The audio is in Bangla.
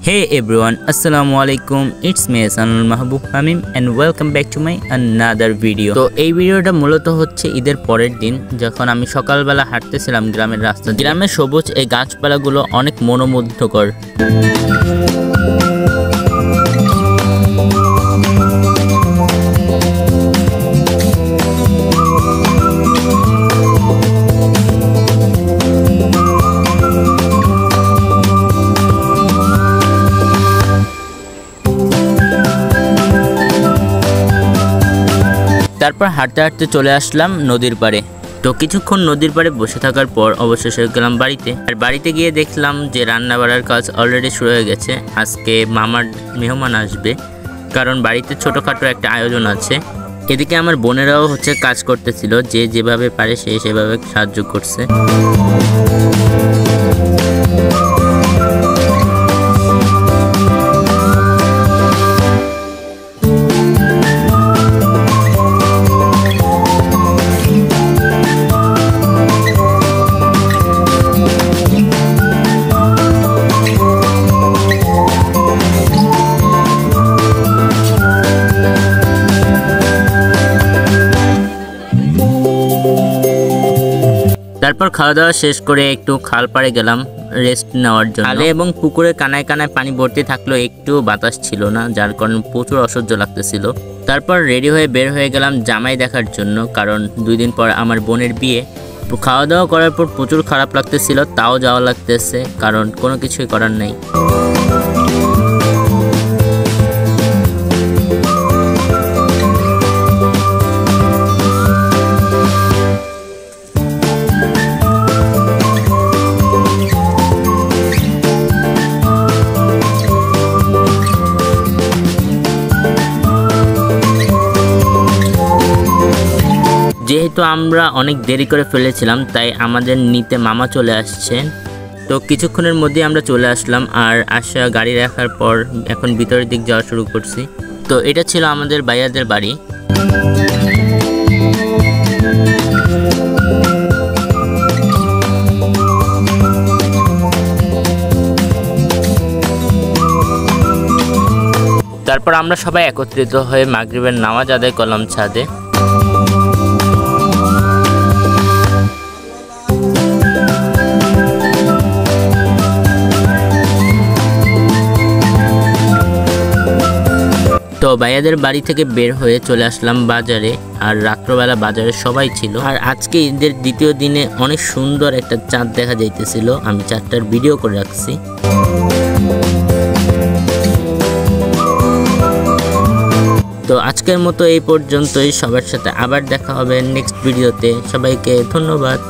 Hey everyone, Assalamu alaikum. It's me Sanul Mahbub Hamim and welcome back to my another video. তো এই ভিডিওটা মূলত হচ্ছে ঈদের পরের দিন যখন আমি সকালবেলা হাঁটতেছিলাম গ্রামের রাস্তা দিয়ে। গ্রামের সবুজ এই গাছপালাগুলো অনেক মনোমুগ্ধকর। তারপর হাঁটতে হাঁটতে চলে আসলাম নদীর পাড়ে। তো কিছুক্ষণ নদীর পাড়ে বসে থাকার পর অবশেষে গেলাম বাড়িতে। আর বাড়িতে গিয়ে দেখলাম যে রান্না বাড়ার কাজ অলরেডি শুরু হয়ে গেছে। আজকে মামার মেহমান আসবে, কারণ বাড়িতে ছোটোখাটো একটা আয়োজন আছে। এদিকে আমার বোনেরাও কাজ করতেছিল, যে যেভাবে পারে সে সেভাবে সাহায্য করছে। তারপর খাওয়া দাওয়া শেষ করে একটু খাল পাড়ে গেলাম রেস্ট নেওয়ার জন্য। খালে এবং পুকুরে কানায় কানায় পানি ভর্তি থাকলেও একটু বাতাস ছিল না, যার কারণে প্রচুর অসহ্য লাগতেছিল। তারপর রেডি হয়ে বের হয়ে গেলাম জামাই দেখার জন্য, কারণ 2 দিন পর আমার বোনের বিয়ে। খাওয়া দাওয়া করার পর প্রচুর খারাপ লাগতেছিল, তাও যাওয়া লাগতেছে, কারণ কোনো কিছুই করার নেই। যেহেতু আমরা অনেক দেরি করে ফেলেছিলাম, তাই আমাদের নিতে মামা চলে আসছেন। তো কিছুক্ষণের মধ্যে আমরা চলে আসলাম, আর আসা গাড়ি রাখার পর এখন ভিতরের দিক যাওয়া শুরু করছি। তো এটা ছিল আমাদের ভাইয়াদের বাড়ি। তারপর আমরা সবাই একত্রিত হয়ে মাগরিবের নামাজ আদায় করলাম ছাদে। তো ভাইয়াদের বাড়ি থেকে বের হয়ে চলে আসলাম বাজারে, আর রাত্রবেলা বাজারে সবাই ছিল। আর আজকে ঈদের দ্বিতীয় দিনে অনেক সুন্দর একটা চাঁদ দেখা যাইতেছিল, আমি চাঁদটার ভিডিও করে রাখছি। তো আজকের মতো এই পর্যন্তই। সবার সাথে আবার দেখা হবে নেক্সট ভিডিওতে। সবাইকে ধন্যবাদ।